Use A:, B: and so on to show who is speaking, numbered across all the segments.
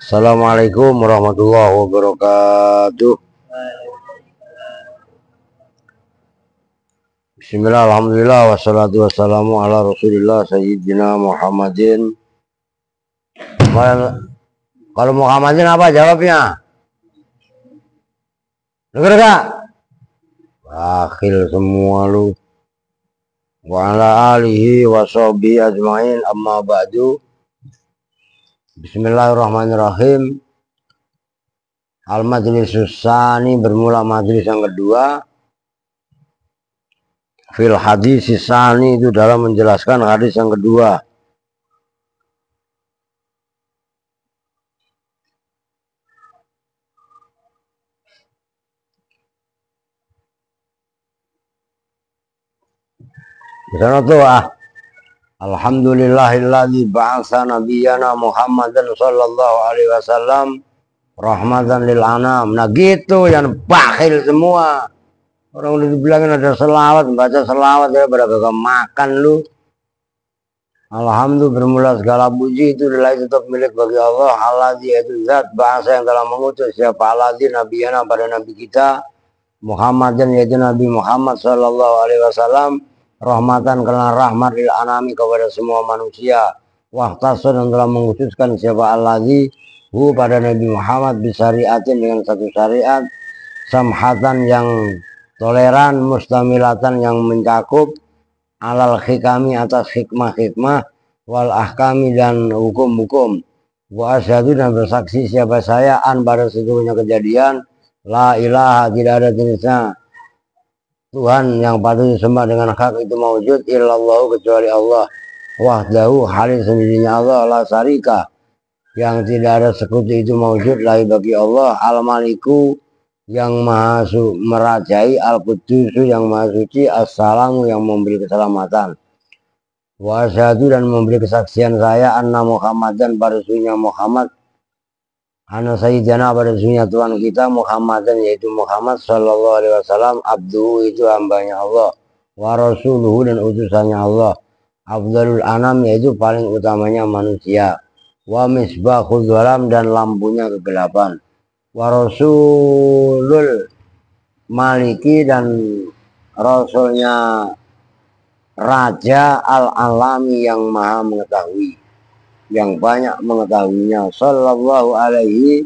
A: Assalamualaikum warahmatullahi wabarakatuh. Bismillah, alhamdulillah, wassalatu wassalamu ala rasulillah sayyidina Muhammadin. Kalau Muhammadin apa jawabnya? Dengar gak? Akhil semua lu. Wa ala alihi wa sahbihi ajmain, amma ba'du. Bismillahirrahmanirrahim. Al-majlisus tsani, bermula majlis yang kedua. Fil hadis tsani, itu dalam menjelaskan hadis yang kedua. Di sana tuh Alhamdulillahilladzi ba'atsa nabiyyana Muhammadan sallallahu alaihi wasallam rahmatan lil anam. Nah gitu, yang bakhil semua. Orang udah dibilangin ada selawat, baca selawat ya pada kagak makan lu. Alhamdulillah, bermula segala puji itu adalah tetap milik bagi Allah. Alladzi, itu zat bahasa yang telah mengutus siapa alladzi nabiyana, pada nabi kita Muhammadan, yaitu Nabi Muhammad sallallahu alaihi wasallam, rahmatan, karena rahmat lil anami, kepada semua manusia. Wahtasun, yang telah mengutuskan siapa alladzi hu, pada Nabi Muhammad, bisyariatin, dengan satu syariat, samhatan, yang toleran, mustamilatan, yang mencakup, alal hikami, atas hikmah-hikmah, wal ahkami, dan hukum-hukum. Wa asyhadu, dan bersaksi siapa saya, an, pada sesungguhnya kejadian, la ilaha, tidak ada jenisnya Tuhan yang patut disembah dengan hak itu maujud, illallah, kecuali Allah, wahdahu, halil sendirinya Allah, la syarika, yang tidak ada sekutu itu maujud lagi bagi Allah, al-maliku, yang maha merajai, al-qudusu, yang maha suci, assalamu, yang memberi keselamatan. Wa asyhadu, dan memberi kesaksian saya, anna Muhammadan, pada sesungguhnya Muhammad, anna sayyidana, pada sesungguhnya Tuhan kita Muhammadan, yaitu Muhammad sallallahu alaihi wasallam, abduhu, itu hambanya Allah, wa rasuluhu, dan utusannya Allah, afdalul anam, yaitu paling utamanya manusia, wa misbahul dhalam, dan lampunya kegelapan, wa rasulul maliki, dan rasulnya raja al-alami, yang maha mengetahui, yang banyak mengetahuinya, sallallahu alaihi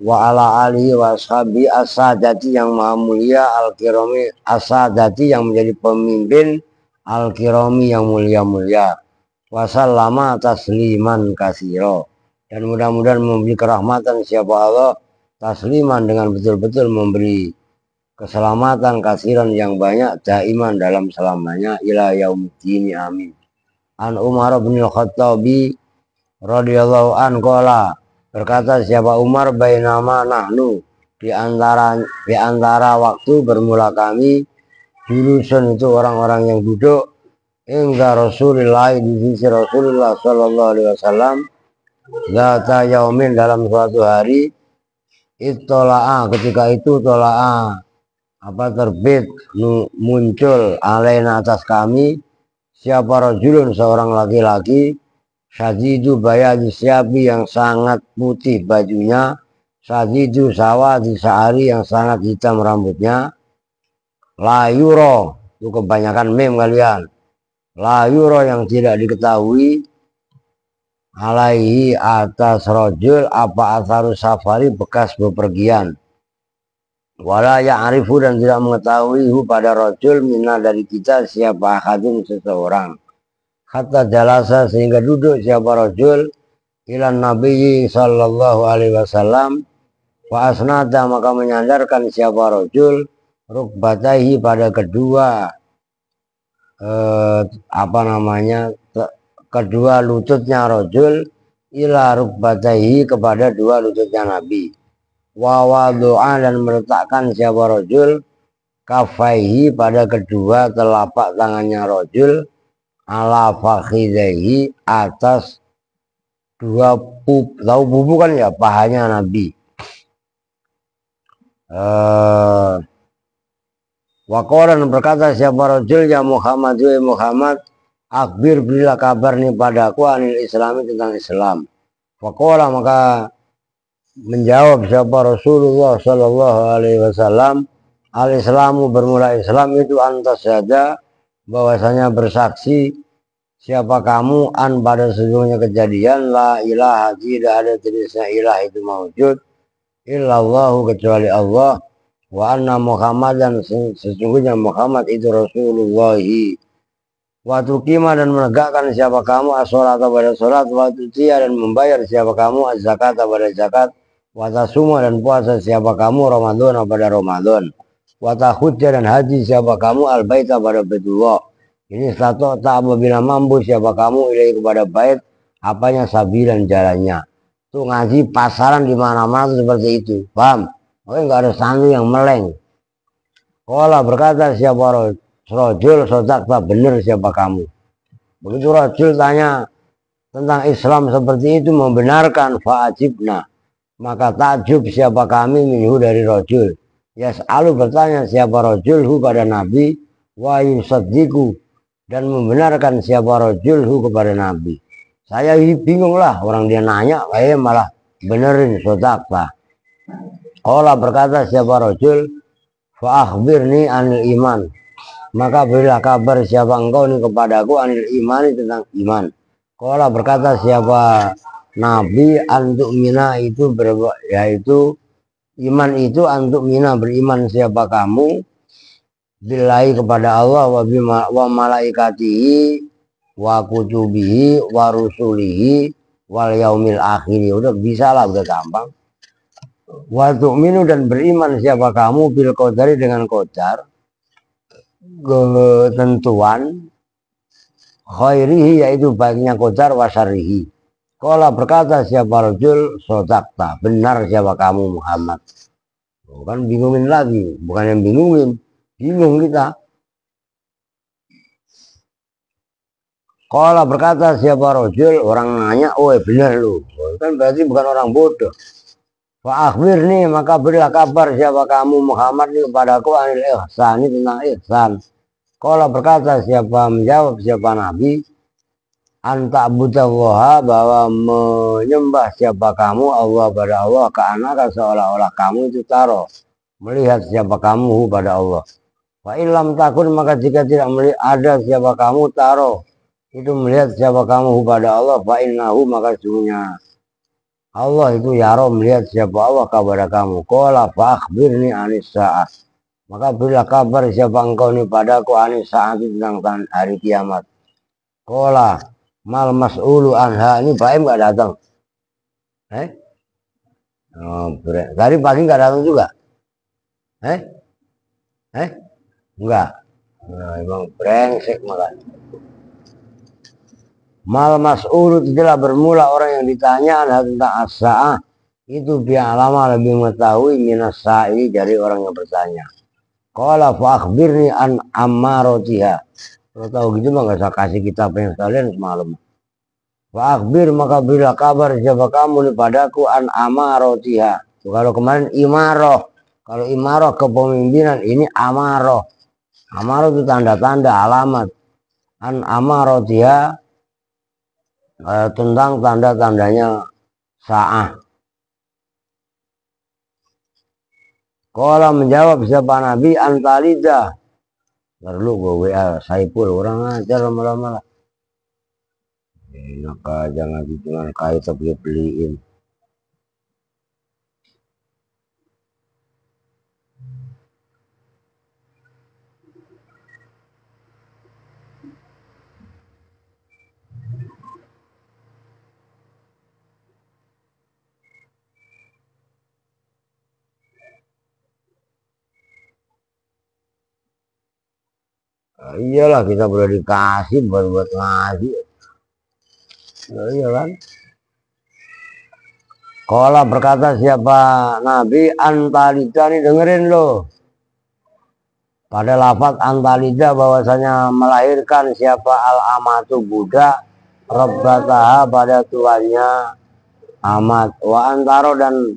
A: wa ala alihi wa ashabi as-sadati, yang maha mulia, al-kirami, as-sadati, yang menjadi pemimpin, al-kirami, yang mulia-mulia, wasallama tasliman kasiro, dan mudah-mudahan memberi kerahmatan siapa Allah, tasliman, dengan betul-betul memberi keselamatan, kasiran, yang banyak, daiman, dalam selamanya, ila yaumiddin, amin. An Umar bin al-Khattabi radhiyallahu an qala, berkata siapa Umar, bainama nahnu, di antara waktu bermula kami, julusun, itu orang-orang yang duduk, hingga Rasulullah, di sisi Rasulullah sallallahu alaihi wasallam, zata yaumin, dalam suatu hari, ittola'a, ketika itu tola'a, terbit, muncul, alaina, atas kami, siapa rajulun, seorang laki-laki, syadidu bayadi syabi, yang sangat putih bajunya, syadidu sawadi sa'ari, yang sangat hitam rambutnya, la yuro, itu kebanyakan mem kalian, la yuro, yang tidak diketahui, alaihi, atas rajul, apa atharu safari, bekas bepergian, wala ya'rifu, dan tidak mengetahui hu, pada rajul, minna, dari kita, siapa akadun, seseorang, hatta jalasa, sehingga duduk siapa rajul, ilan nabi sallallahu alaihi wasallam, wa asnada, maka menyandarkan siapa rajul, rukbataihi, pada kedua kedua lututnya rajul, ila rukbataihi, kepada dua lututnya Nabi, wa wadu'a, dan meletakkan siapa rajul, kafaihi, pada kedua telapak tangannya rajul, ala fakhidaihi, atas dua tahu bubu kan ya, pahanya Nabi. Waqalan, berkata siapa rajul, ya Muhammad, ya Muhammad, akbir, berilah kabar nih padaku, anil islami, tentang Islam. Waqala, maka Menjawab siapa Rasulullah Shallallahu Alaihi Wasallam, al-Islamu bermula Islam itu antas saja bahwasanya bersaksi siapa kamu an pada sesungguhnya kejadian la ilaha tidak ada jenisnya ilah itu mawujud illallahu kecuali Allah wa anna Muhammadan sesungguhnya Muhammad itu Rasulullahi waktu kima dan menegakkan siapa kamu as-sholat pada sholat waktu tia dan membayar siapa kamu az-zakat pada zakat watasuma dan puasa siapa kamu Ramadan pada Ramadan watahujja dan haji siapa kamu al-baita pada Baitullah ini satu tak apabila mampu siapa kamu ilahi kepada bait apanya sabilan jalannya tuh ngaji pasaran di mana-mana seperti itu paham oke nggak ada santri yang meleng Kala berkata siapa rojul sodakta benar siapa kamu begitu rojul tanya tentang Islam seperti itu membenarkan fa'ajibna maka takjub siapa kami minhu dari rojul yas'alu bertanya siapa rojulhu pada Nabi wa yusaddiqu dan membenarkan siapa rojulhu kepada Nabi saya bingung lah orang dia nanya malah benerin sodakta Allah berkata siapa rojul fa'akhbirni anil iman maka berilah kabar siapa engkau ini kepadaku anil iman tentang iman Allah berkata siapa Nabi antuk mina itu yaitu iman itu antuk mina beriman siapa kamu billahi kepada Allah wa malaikatihi wa kutubihi wa rusulihi wal yaumil akhir udah bisa lah udah gampang wa tu'minu dan beriman siapa kamu bil qadari dengan qadar ketentuan khairihi yaitu baiknya qadar wa syarrihi Kala berkata siapa rajul sodakta benar siapa kamu Muhammad bukan bingungin lagi bukan yang bingung kita Kala berkata siapa rajul orang nanya oh benar lu kan berarti bukan orang bodoh Fa'akhbir nih maka berilah kabar siapa kamu Muhammad nih kepadaku anil ihsan ini tentang ihsan Kala berkata siapa menjawab siapa Nabi anta budallaha bahwa menyembah siapa kamu Allah pada Allah keanakan seolah-olah kamu itu taruh melihat siapa kamu pada Allah fa ilam takun maka jika tidak melihat ada siapa kamu taruh itu melihat siapa kamu pada Allah fa innahu maka sesungguhnya Allah itu yaro melihat siapa Allah kepada kamu qala fa akhbirni anis saat maka berilah kabar siapa engkau ini padaku anis saat tentang hari kiamat qala mal mas'ulu anha ini Baim nggak datang tadi pagi nggak datang juga enggak nah, emang brengsek makan mal mas'ulu tidaklah bermula orang yang ditanya anha tentang as-sa'ah itu biar lama lebih mengetahui minas sa'i dari orang yang bertanya qala fa akhbirni an ammarotiha kalau tahu gitu mah nggak usah kasih kitab yang sekalian semalam. Fa'akhbir maka berilah kabar siapa kamu nih padaku an amarotiha. Kalau kemarin imaroh, kalau imaroh kepemimpinan ini amaroh. Amaroh itu tanda-tanda alamat. An amarotiha tentang tanda-tandanya sa'ah. Kalau menjawab siapa Nabi antalida. Lalu gue WA Saipul orang ajar lama-lama lah. Enak aja ngaji dengan kait tapi beliin. Nah, iyalah kita boleh dikasih buat ngaji. Nah, iya kan? Kala berkata siapa Nabi antalida nih dengerin loh. Pada lafaz antalida bahwasanya melahirkan siapa al-amatu budak rabbataha pada tuannya amat wa antaro dan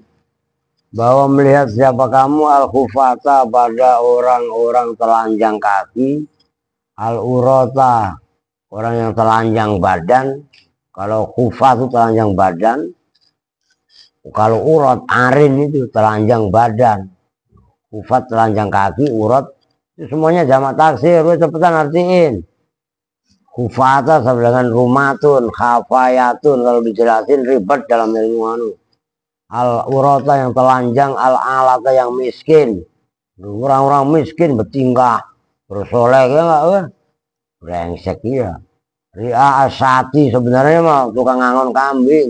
A: bahwa melihat siapa kamu al-khufata pada orang-orang telanjang kaki al-urota orang yang telanjang badan kalau khufat itu telanjang badan Kalau urat arin itu telanjang badan, kufat telanjang kaki, urat itu semuanya jamak taksir. Lu cepetan artiin. Kufata sama dengan rumatun, khafayatun, kalau dijelasin ribet dalam ilmu anu. Al urata yang telanjang, al alata yang miskin. Orang-orang miskin bertingkah bersolek ya enggak, brengsek ya. Ria asati sebenarnya mah tukang ngangon kambing.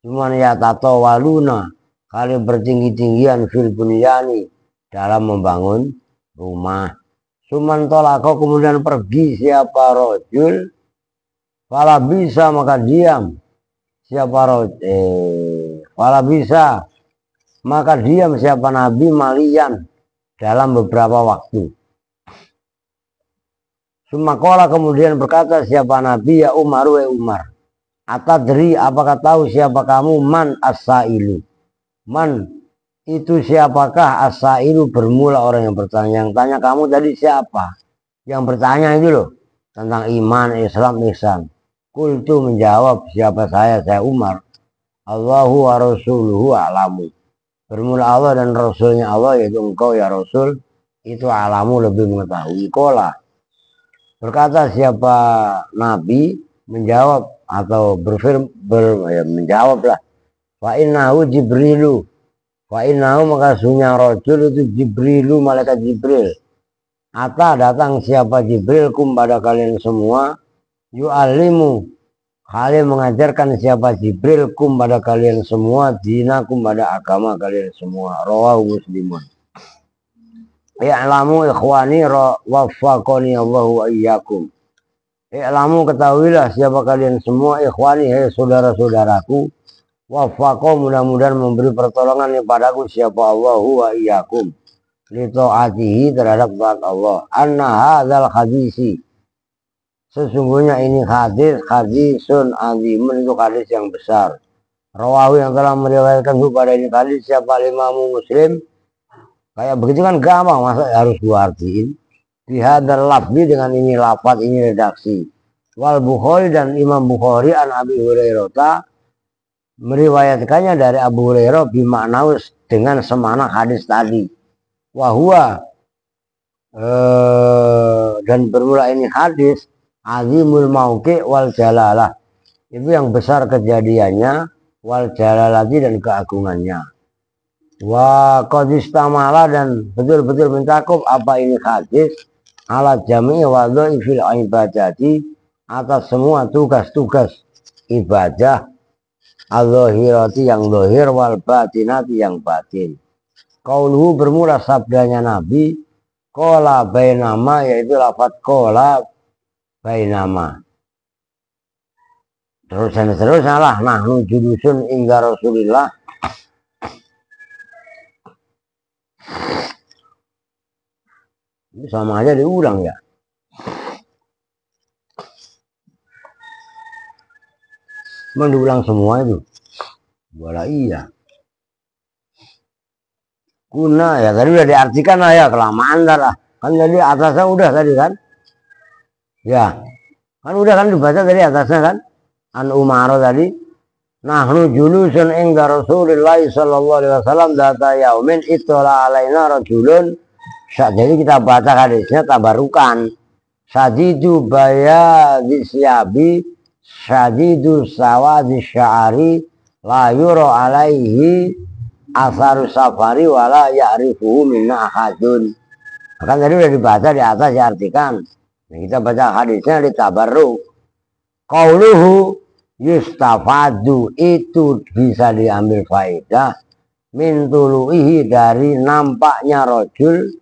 A: Cuman ya tato waluna kali bertinggi-tinggian fil bunyani dalam membangun rumah. Cuman tolako kemudian pergi siapa rojul, fala bisa maka diam. Siapa fala bisa maka diam siapa nabi malian dalam beberapa waktu. Sumakola kemudian berkata siapa nabi ya Umar wa Umar. Atadri apakah tahu siapa kamu man as-sailu. Man itu siapakah as-sailu bermula orang yang bertanya. Yang tanya kamu tadi siapa? Yang bertanya itu loh. Tentang iman, Islam, ihsan. Kultu menjawab siapa saya Umar. Allahu wa rasuluhu a'lamu. Bermula Allah dan Rasulnya Allah yaitu engkau ya Rasul. Itu alamu lebih mengetahui. Kola. Berkata siapa Nabi menjawab atau menjawab lah. Fa innahu Jibrilu. Fa innahu maka sunya rojul itu Jibrilu malaikat Jibril. Ata datang siapa Jibril kum pada kalian semua. Yu'alimu. Kalian mengajarkan siapa Jibril kum pada kalian semua. Dinakum pada agama kalian semua. Rawahu Muslimun. I'lamu ikhwani waffaqani Allahu wa iyyakum. I'lamu ketahuilah siapa kalian semua ikhwani hai saudara-saudaraku. Waffaqo mudah-mudahan memberi pertolongan kepadaku siapa Allahu wa iyyakum. Li ta'atihi terhadap taat Allah. Anna hadzal hadisi. Sesungguhnya ini hadisun azimun itu hadis yang besar. Rawahu yang telah meriwayatkan pada ini hadis siapa Imam Muslim. Kayak begitu kan gampang masa harus gua artiin. Bihadal lafzi dengan ini lafaz ini redaksi. Wal Bukhari dan Imam Bukhari an Abi Hurairah meriwayatkannya dari Abu Hurairah bimaknaus dengan semana hadis tadi. Wahua dan bermula ini hadis azimul mauqi wal jalalah. Itu yang besar kejadiannya wal jalalati dan keagungannya. Wa qadistamala dan betul-betul mencakup apa ini hadis ala jami'i wadhaifil ibadati atas semua tugas-tugas ibadah al-zahirati yang zahir wal batinati yang batin. Qauluhu bermula sabdanya Nabi qala bainama yaitu lafaz qala bainama. Terus lah nahnu julusun ingga Rasulillah. Ini sama aja diulang ya. Diulang semua itu. Bola iya. Kuna ya tadi udah diartikan lah ya, kelamaan lah. Kan jadi atasnya udah tadi kan. Ya. Kan udah kan dibaca tadi atasnya kan. An Umar tadi. Nahnu julusun inda Rasulullah sallallahu alaihi wasallam data yaumin itola alaina rajulun. Jadi kita baca hadisnya tabarukan. Sadidu bayadhi syabi sadidu sawadi sya'ari la yura alaihi asaru safari wala ya'rifuhu minna ahadun. Kan tadi udah dibaca di atas diartikan. Nah, kita baca hadisnya di tabarruk. Qauluhu yustafadu itu bisa diambil faedah min tuluihi dari nampaknya rojul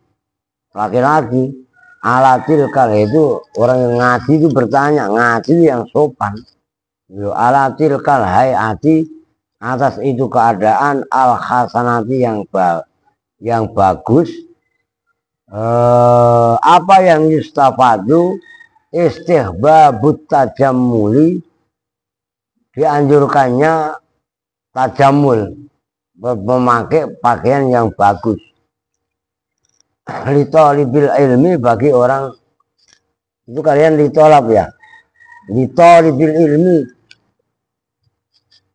A: laki-laki. Alatil kal itu orang yang ngaji itu bertanya, ngaji yang sopan. Alatil kal hayati atas itu keadaan al hasanati yang bagus. Apa yang yustafadu istihbabut tajammuli dianjurkannya tajamul memakai pakaian yang bagus. Litolibil ilmi bagi orang itu kalian ditolap ya. Litolibil ilmi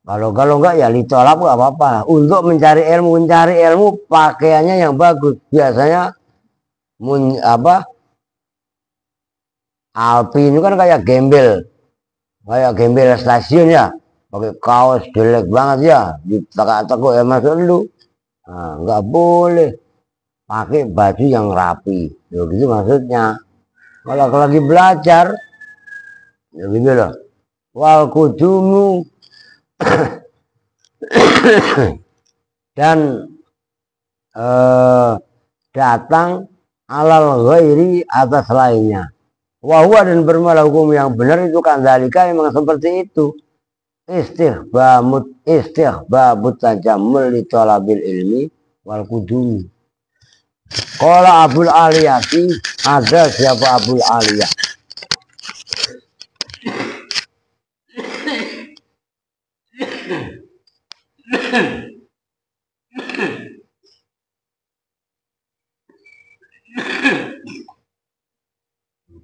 A: Kalau enggak ya ditolak nggak apa-apa. Untuk mencari ilmu pakaiannya yang bagus. Biasanya apa Alpin itu kan kayak gembel stasiun ya. Pakai kaos jelek banget ya, ditekuk-tekuk ya masuk dulu. Nah, nggak boleh. Pakai baju yang rapi. Ya gitu maksudnya. Kalau lagi belajar, ya gitu loh. Wal kudumu dan datang alal ghairi atas lainnya. Wahwa dan bermalah hukum yang benar itu kan dalika memang seperti itu. Istihbabut tajammul li talabil ilmi wal kudumi. Qala Abul Aliyati, ada siapa Abul Aliyah?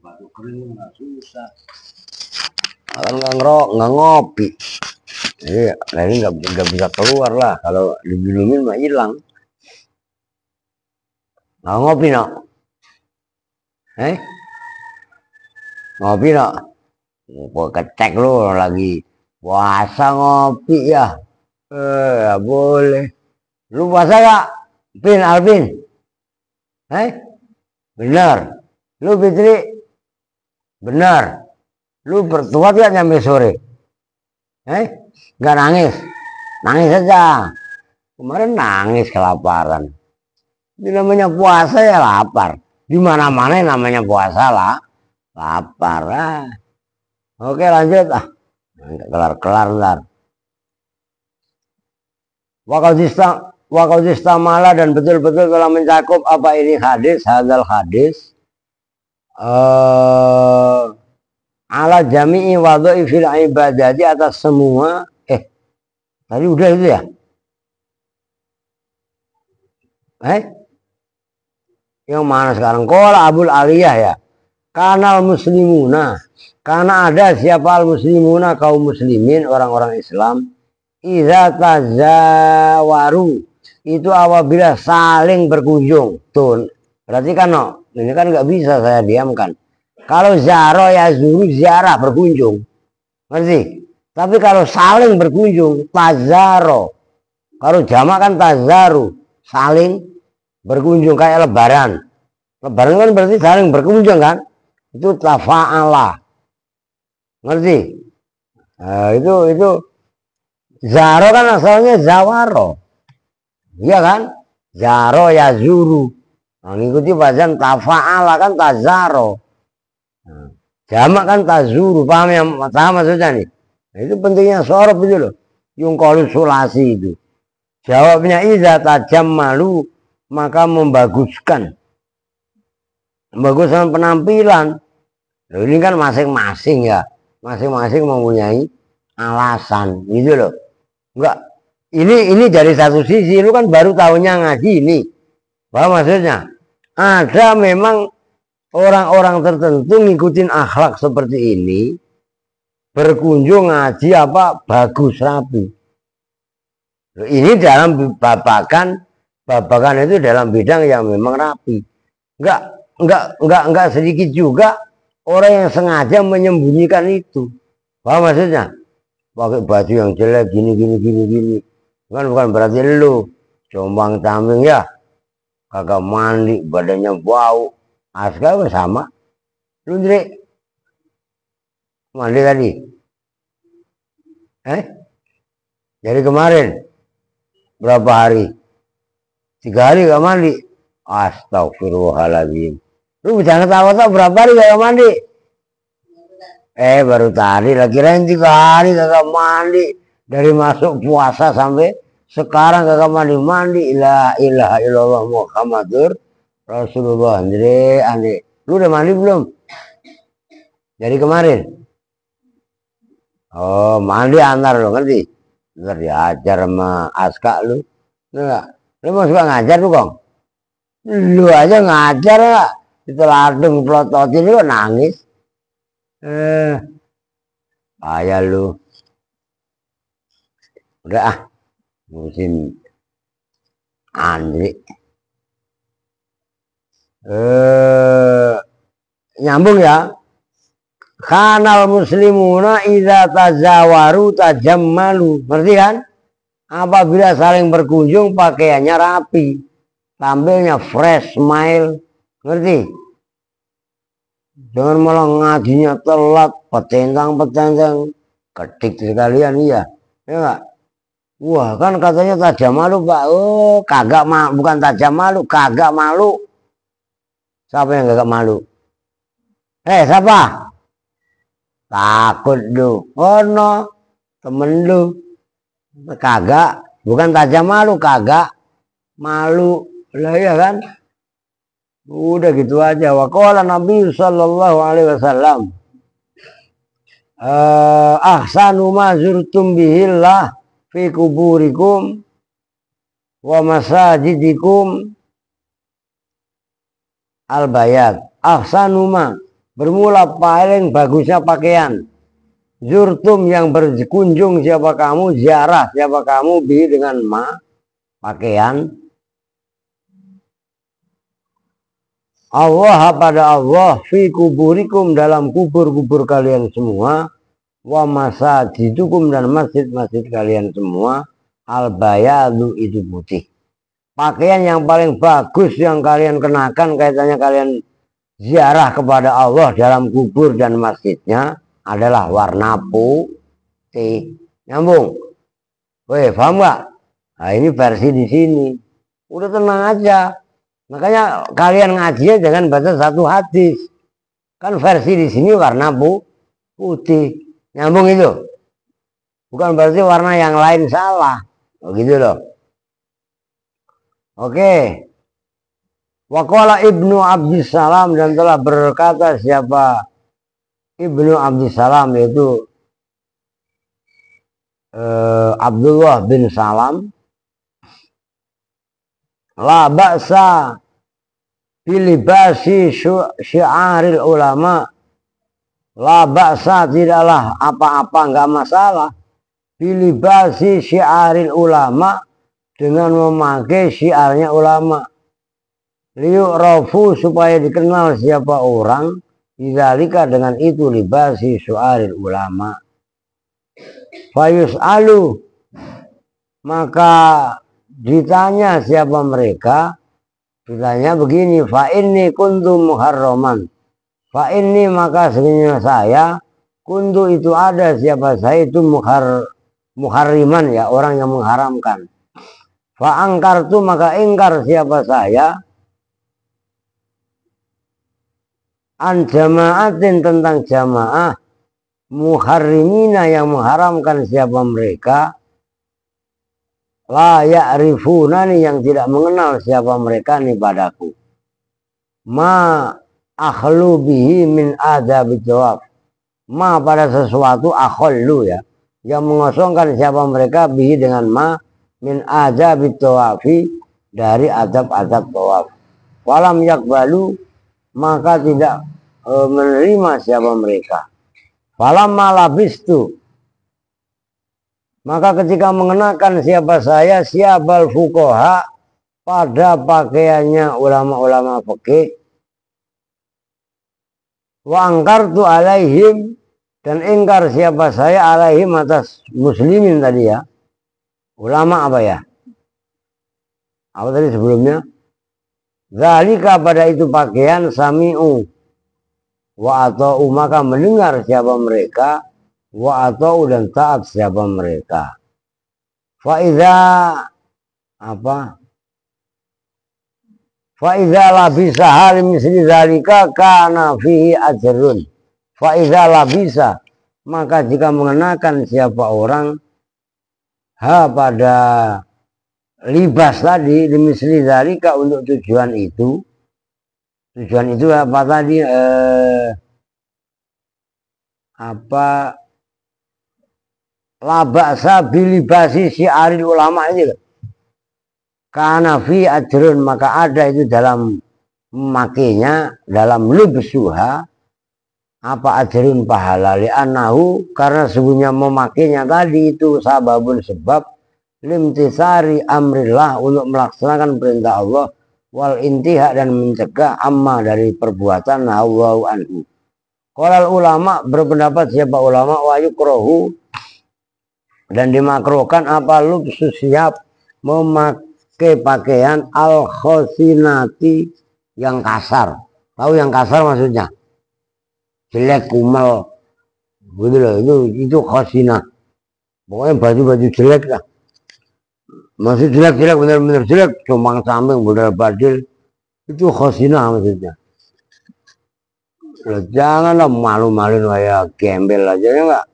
A: Batuk kering nggak susah. Kalau nggak ngopi, jadi ini nggak bisa keluar lah. Kalau diminumin mah hilang. Nggak ngopi no? Ngopi no? Gua kecek lu lagi puasa ngopi ya? Ya boleh. Lu puasa gak? Alvin? Bener. Lu Fitri? Bener. Lu bertuat gak nyampe sore? Gak nangis? Nangis saja. Kemarin nangis kelaparan. Ini namanya puasa ya lapar. Di mana-mana namanya puasa lah. Lapar ah. Oke lanjut ah. Kelar ntar. Waqadistamala dan betul-betul telah mencakup apa ini hadis, hadal hadis. Ala jami'i wadha'i fil ibadati atas semua. Tadi udah itu ya? Yang mana sekarang? Qala Abul Aliyah ya. Kanal muslimuna. Karena ada siapa al muslimuna kaum muslimin orang-orang Islam. Iza tazawaru. Itu apabila saling berkunjung. Tuh. Berarti kan no, ini kan nggak bisa saya diamkan. Kalau zaro ya zuru ziarah berkunjung. Ngerti? Tapi kalau saling berkunjung tazaro. Kalau jamak kan tazaru. Saling berkunjung kayak lebaran. Lebaran kan berarti saling berkunjung kan? Itu tafa'ala. Ngerti? Nah, itu zaro kan asalnya zawaro. Iya kan? Zaro ya zuru. Nah, ngikuti bacaan tafa'ala kan tazaro. Nah, jamak kan tazuru. Paham ya? Paham maksudnya nih? Nah, itu pentingnya sorob itu loh. Yung sulasi itu. Jawabnya iza tajammalu, maka membaguskan penampilan. Loh, ini kan masing-masing ya, masing-masing mempunyai alasan gitu loh. Enggak, ini dari satu sisi, lu kan baru tahunya ngaji ini. Paham maksudnya? Ada memang orang-orang tertentu ngikutin akhlak seperti ini, berkunjung ngaji apa bagus rapi. Ini dalam babakan itu dalam bidang yang memang rapi. Enggak sedikit juga orang yang sengaja menyembunyikan itu. Paham maksudnya? Pakai baju yang jelek gini. Bukan berarti lu combang camping ya. Kagak mandi, badannya bau. Aska sama. Lu Ndri mandi tadi? Jadi kemarin berapa hari? 3 hari gak mandi. Astagfirullahaladzim. Lu jangan tahu berapa hari gak mandi? Baru tadi lah, kirain 3 hari gak mandi. Dari masuk puasa sampai sekarang gak mandi. La ilaha illallah Muhammadur Rasulullah. Andre. Lu udah mandi belum? Dari kemarin? Oh, mandi antar lo, ngerti? Ntar diajar sama Aska lu. Enggak. Lu mau suka ngajar tuh, Kong? Lu aja ngajar lah. Itu ladung pelototin lu nangis. Ayah lu. Udah ah, musim Andri. Nyambung ya. Kanal muslimuna idza tazawaru tajammalu. Ngerti kan? Apabila saling berkunjung pakaiannya rapi, tampilnya fresh, smile. Ngerti? Jangan malah ngajinya telat, petentang-petentang, kedik sekalian, iya. Ya enggak? Wah, kan katanya tajam malu, Pak. Oh, kagak bukan tajam malu, kagak malu. Siapa yang kagak malu? Siapa? Takut lu. Oh no, temen lu. Kagak, bukan tajam malu, kagak malu. Lah ya kan? Udah gitu aja. Wa qala Nabi sallallahu alaihi wasallam, ahsanu ma zurtum bihillah fi kuburikum wa masajidikum al-bayat. Ahsanu ma, bermula paling bagusnya pakaian. Zurtum, yang berkunjung siapa kamu, ziarah siapa kamu, bi dengan ma, pakaian. Allah, pada Allah, fi kuburikum, dalam kubur-kubur kalian semua, wa masajidukum, dan masjid-masjid kalian semua, al-bayadu, itu putih. Pakaian yang paling bagus yang kalian kenakan, kaitannya kalian ziarah kepada Allah dalam kubur dan masjidnya, adalah warna putih. Nyambung? Weh, paham gak? Nah, ini versi di sini. Udah tenang aja. Makanya kalian ngajinya jangan baca satu hadis. Kan versi di sini warna putih. Nyambung itu. Bukan berarti warna yang lain salah. Oh gitu loh. Oke. Waqala Ibnu Abdissalam, dan telah berkata siapa Ibnu Abdissalam, yaitu Abdullah bin Salam, la ba'sa bilibasi syiaril ulama. La ba'sa, tidaklah apa-apa, enggak masalah, bilibasi syiaril ulama, dengan memakai syiarnya ulama. Liyu'rafu, supaya dikenal siapa orang, bidzalika, dengan itu, libasi syiaril ulama. Fayus'alu, maka ditanya siapa mereka, ditanya begini, fa inni kuntu muharraman, fa inni, maka sesungguhnya saya, kuntu itu ada, siapa saya itu muharriman, ya, orang yang mengharamkan. Fa angkartu, maka ingkar siapa saya, an jamaatin, tentang jamaah, muharrimina, yang mengharamkan siapa mereka, la ya'rifunani, yang tidak mengenal siapa mereka nih padaku, ma akhlu bihi min adabit jawab, ma, pada sesuatu, akhlu, ya, yang mengosongkan siapa mereka, bihi, dengan ma, min adabit tawafi, dari adab-adab tawaf. Walam yakbalu, maka tidak menerima siapa mereka. Walam malabistu, maka ketika mengenakan siapa saya, siabal fuqaha, pada pakaiannya ulama-ulama fikih, wa angkartu alaihim, dan ingkar siapa saya, alaihim, atas muslimin tadi, ya. Ulama apa ya? Apa tadi sebelumnya? Zalika, pada itu pakaian, sami'u wa ata'u, maka mendengar siapa mereka, wa ata'u, dan taat siapa mereka. Faiza apa? Faiza labisa halim misli zalika kana fihi ajrun. Faiza labisa, maka jika mengenakan siapa orang, pada libas tadi, misli zalika, untuk tujuan itu. Tujuan itu apa tadi? La ba'sa bilibasi syiaril ulama ini. Karena fi ajrun, maka ada itu dalam memakainya, dalam lubsuha, Apa ajrun pahala li'annahu karena sesungguhnya memakainya tadi itu sababun sebab limtisari amrillah untuk melaksanakan perintah Allah wal intiha dan mencegah amma dari perbuatan nahawu anhu. Qalal ulama berpendapat siapa ulama wa yukrohu dan dimakruhkan apa lubsu siap memakai pakaian al khosinati yang kasar. Tahu yang kasar maksudnya? Jelek, kumel, gitu loh, itu khosina. Pokoknya baju-baju jelek lah. Maksud jelek-jelek, bener-bener jelek, cuma samping, bener badil, itu khosina maksudnya. Loh, janganlah malu-maluin kayak gembel aja ya enggak.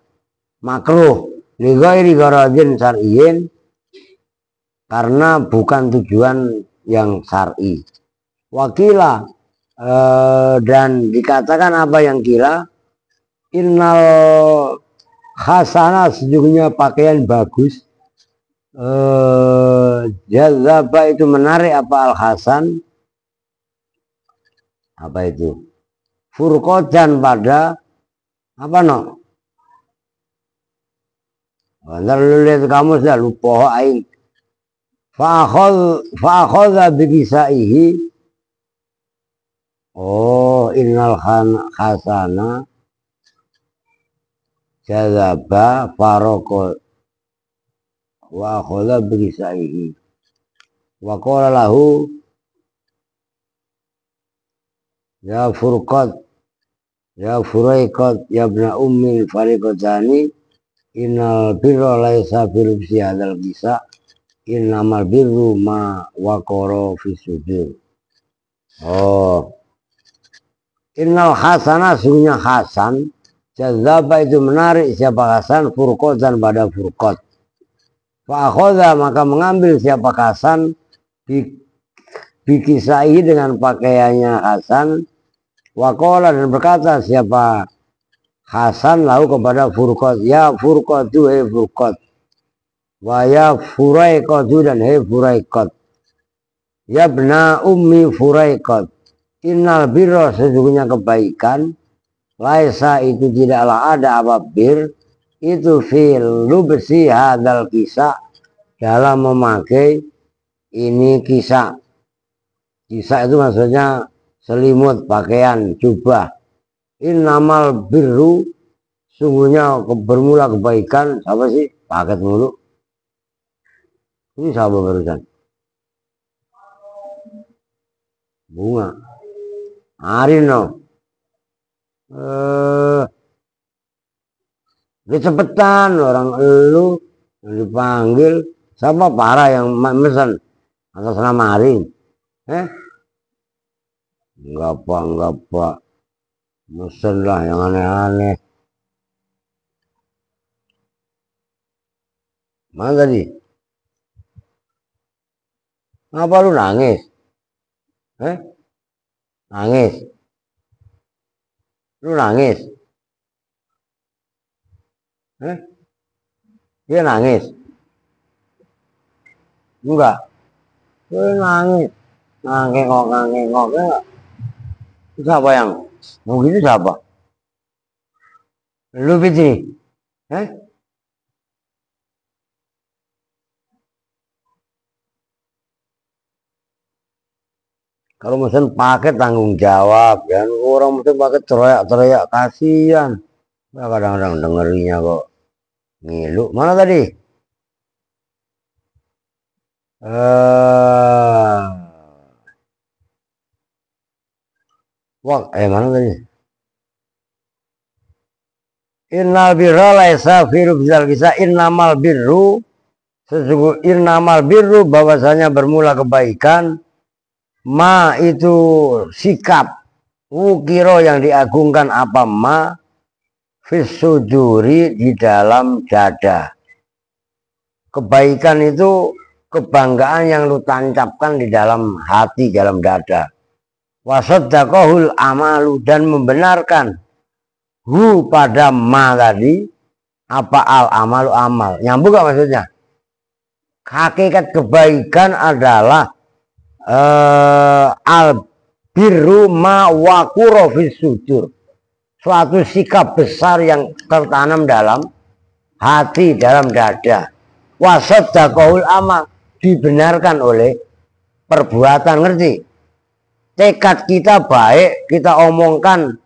A: Makruh, lighairi gharadin syar'iyyin karena bukan tujuan yang syar'i. Wakila dan dikatakan apa yang kira innal khasana sejujurnya pakaian bagus jazaba itu menarik apa al hasan apa itu furqodan pada apa no ntar lu lihat kamu sudah lupa aing fa'akhadha bikisaihi. Oh, innal khasana jazaba faroko wa akhadha birisaihi wa qala lahu ya furqat ya furaiqat ya ibna ummil fariqatani innal birra laisa fil hadal bisa innamal birru ma waqara fi sudur. Oh, innal hasana sungguhnya hasan jazaba itu menarik siapa hasan furqatan pada furqat fa'akhadha maka mengambil siapa hasan bikisai dengan pakaiannya hasan waqala dan berkata siapa hasan lalu kepada furqat ya furqatu hei furqat wa ya furaiqatu dan hei furaiqat ya ibna ummi furaiqat innal birra sesungguhnya kebaikan laisa itu tidaklah ada apa bir itu fil lubsi hadal kisah dalam memakai ini kisah itu maksudnya selimut pakaian jubah innamal birru sungguhnya bermula kebaikan apa sih paket mulu ini sahabat barusan bunga Arino cepetan orang elu yang dipanggil siapa parah yang mesen atas nama Arin enggak pak mesen lah yang aneh-aneh mana tadi ngapa lu nangis nangis lu nangis dia nangis enggak lu nangis ngangengok enggak siapa yang mau gitu siapa lu Fitri kalau mesen paket tanggung jawab ya orang mesen paket teriak-teriak kasihan ya, kadang-kadang dengerinya kok ngilu mana tadi mana tadi innal birra laisa fi rubzal kisah innamal birru sesungguhnya innamal birru bahwasanya bermula kebaikan ma itu sikap wukiro yang diagungkan apa ma fisuduri di dalam dada kebaikan itu kebanggaan yang lu tancapkan di dalam hati dalam dada wasaddaqahul amalu dan membenarkan hu pada ma tadi apa al amalu amal nyambung gak maksudnya hakikat kebaikan adalah al birru ma waqura fis sudur suatu sikap besar yang tertanam dalam hati, dalam dada. Wasaddaqahul amal, dibenarkan oleh perbuatan, ngerti? Tekad kita baik, kita omongkan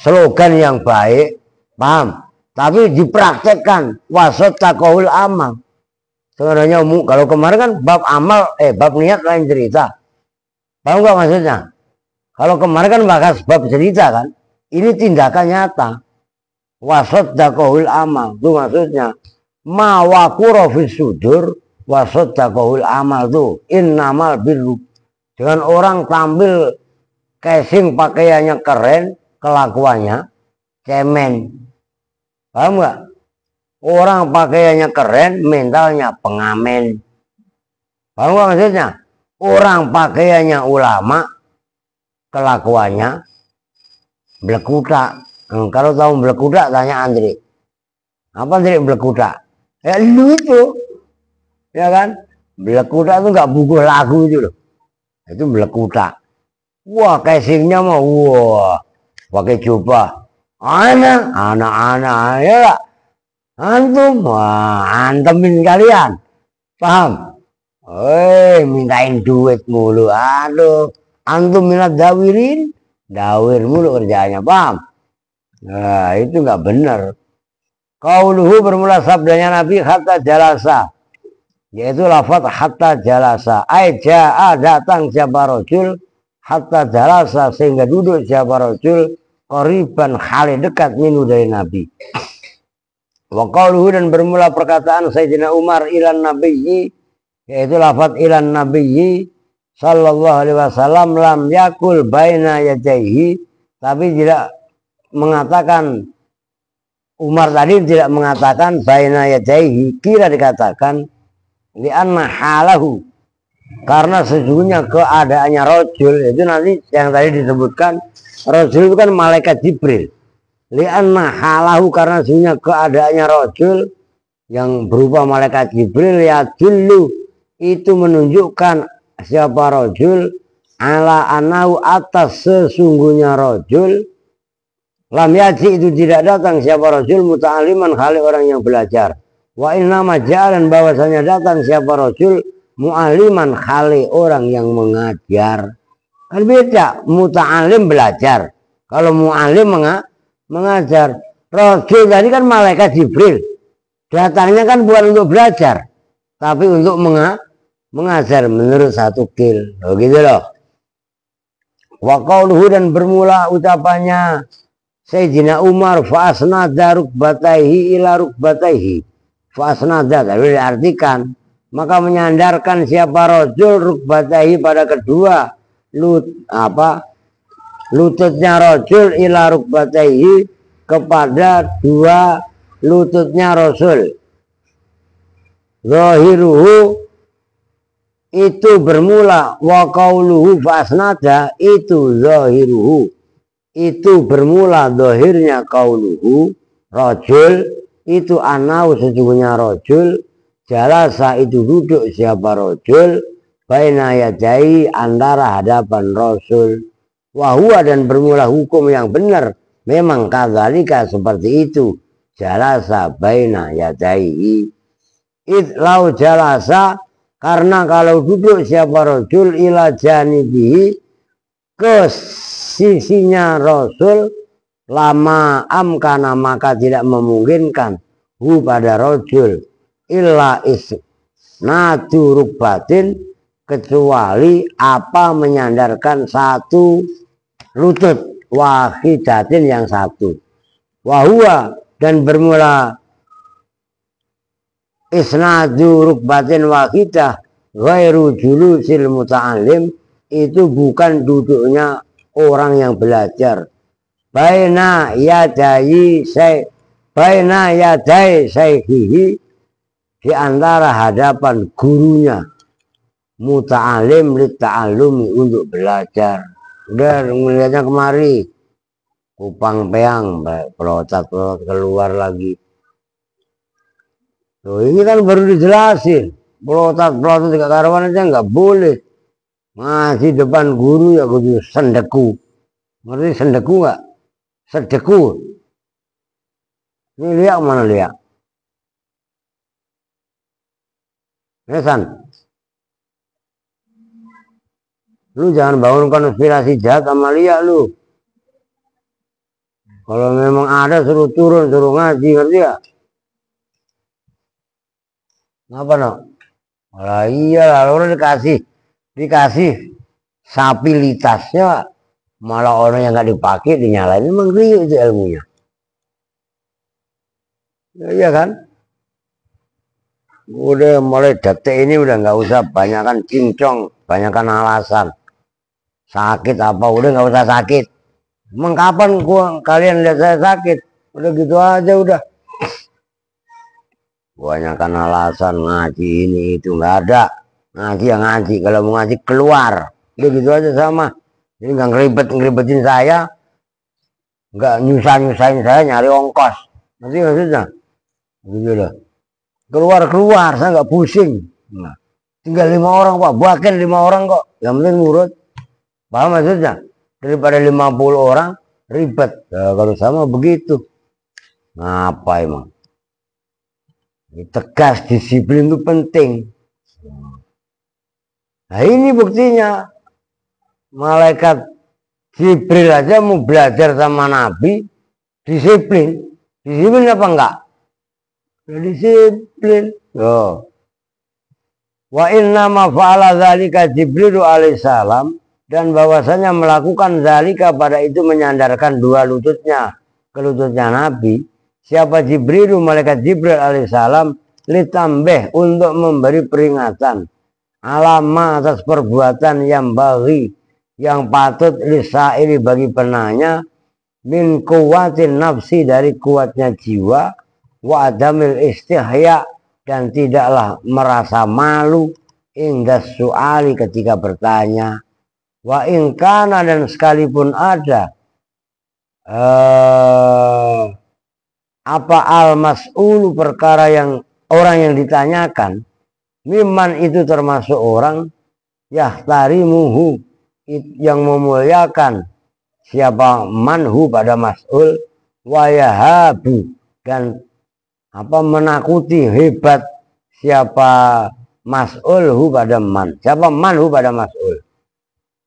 A: slogan yang baik, paham? Tapi dipraktekkan, wasaddaqahul amal. Sebenarnya kalau kemarin kan bab amal, bab niat lain cerita. Paham nggak maksudnya? Kalau kemarin kan bahas bab cerita kan, ini tindakan nyata. Wasaddaqahul amal, itu maksudnya ma waqura fis sudur wasaddaqahul amal tuh innamal birru. Dengan orang tampil casing pakaiannya keren, kelakuannya cemen. Paham nggak? Orang pakaiannya keren, mentalnya pengamen. Paham nggak maksudnya? Orang pakaiannya ulama, kelakuannya blekuta. Kalau tahu blekuta, tanya Andri. Apa Andri blekuta? Ya lu itu, ya kan? Blekuta itu nggak buku lagu itu loh. Itu blekuta. Wah, casingnya mah wah, pakai jubah. Anak, ya lah. Antum, wah, antemin kalian. Paham? Mintain duit mulu. Aduh, antum minat dawirin, dawir mulu kerjanya, paham? Nah, itu nggak benar. Qauluhu bermula sabdanya Nabi hatta jalasa, yaitu lafaz hatta jalasa. Ja'a datang siapa rajul, hatta jalasa sehingga duduk siapa rajul, qariban khali dekat minu dari Nabi. Wa qauluhu dan bermula perkataan Sayyidina Umar ilan nabiyyi, yaitu lafaz ilan nabiyyi sallallahu alaihi wasallam lam yakul baina yadayhi, tapi tidak mengatakan, Umar tadi tidak mengatakan baina yadayhi, kira dikatakan li'anna halahu, karena sesungguhnya keadaannya rajul, itu nanti yang tadi disebutkan rajul itu kan malaikat Jibril. Li'anna halahu, karena sesungguhnya keadaannya rajul yang berupa malaikat Jibril, ya dulu itu menunjukkan siapa rajul ala anahu, atas sesungguhnya rajul lam yaji itu tidak datang siapa rajul muta'aliman khali orang yang belajar. Wa innama ja'alan bahwasanya datang siapa rajul mu'aliman khali orang yang mengajar. Kan beda, muta'alim belajar, kalau mu'alim mengajar. Rajul tadi kan malaikat Jibril, datangnya kan bukan untuk belajar, tapi untuk mengajar menurut satu kil. Begitu loh. Wa qauluhu dan bermula ucapannya Sayyidina Umar fa'asnada rukbataihi ila rukbataihi. Fa'asnada tapi diartikan, maka menyandarkan siapa rajul rukbataihi pada kedua lututnya rajul ila rukbataihi, kepada dua lututnya Rasul. Zahiruhu itu bermula, wa qauluhu fa'asnada itu zahiruhu, itu bermula dohirnya qauluhu rajul, itu anau sesungguhnya rajul, jalasa itu duduk siapa rajul, baina yadai antara hadapan Rasul. Wahua dan bermula hukum yang benar memang kadzalika seperti itu, jalasa baina yadai. Lau jalasa, karena kalau duduk siapa rajul ila janibihi, ke sisinya Rasul, lama amkana maka tidak memungkinkan hu pada rajul illa isnadu rukbatin, kecuali apa menyandarkan satu lutut, wahidatin yang satu. Wahua dan bermula isnadu rukbatin wahidah ghairu julusil muta'alim, itu bukan duduknya orang yang belajar. Baina yadai syaihihi, di antara hadapan gurunya, muta'alim lita'alumi, untuk belajar. Udah melihatnya kemari, kupang peang pelotat keluar lagi. Tuh, ini kan baru dijelasin, pelotat tidak karuan aja nggak boleh. Masih depan guru ya kudu sendeku. Ngerti sendeku nggak? sedeku. Ini liak mana liak? Nesan, lu jangan bangun konspirasi jahat sama liak lu. Kalau memang ada suruh turun, suruh ngaji, ngerti ya? Ngapa no? Lah iya lah, orang dikasih sapilitasnya, malah orang yang nggak dipakai dinyalain, memang riuh itu ilmunya. Ya, iya kan? Udah mulai detik ini udah nggak usah banyakkan cincong, banyakkan alasan. Sakit apa udah nggak usah sakit. Emang kapan kalian lihat saya sakit? Udah gitu aja udah. Banyakkan alasan ngaji ini itu nggak ada. Ngaji ya ngaji, kalau mau ngaji keluar. Udah gitu aja sama. Jadi nggak ngeribetin saya, nggak nyusahin saya nyari ongkos. Nanti maksudnya, gitu loh. Keluar saya nggak pusing. Nah, tinggal 5 orang pak, bahkan 5 orang kok. Yang penting nurut. Paham maksudnya? Daripada 50 orang ribet. Nah, kalau sama begitu. Ngapa emang? Tegas, disiplin itu penting. Nah ini buktinya. Malaikat Jibril aja mau belajar sama Nabi. Disiplin. Disiplin apa enggak? Ya, disiplin. Oh. Wa inna ma fa'ala dzalika Jibril alaihissalam, dan bahwasanya melakukan zalika pada itu menyandarkan dua lututnya ke lututnya Nabi. Siapa Jibril? Malaikat Jibril alaihissalam, litambeh untuk memberi peringatan alama atas perbuatan yang bagi, yang patut lisaili bagi penanya, min kuwatin nafsi dari kuatnya jiwa, wa adamil istihya dan tidaklah merasa malu, indas suali ketika bertanya, wa ingkana dan sekalipun ada apa al-mas'ulu perkara yang orang yang ditanyakan, miman itu termasuk orang yahtarimuhu yang memuliakan siapa manhu pada mas'ul, wa yahabu dan apa menakuti hebat siapa mas'ulhu pada man, siapa manhu pada mas'ul,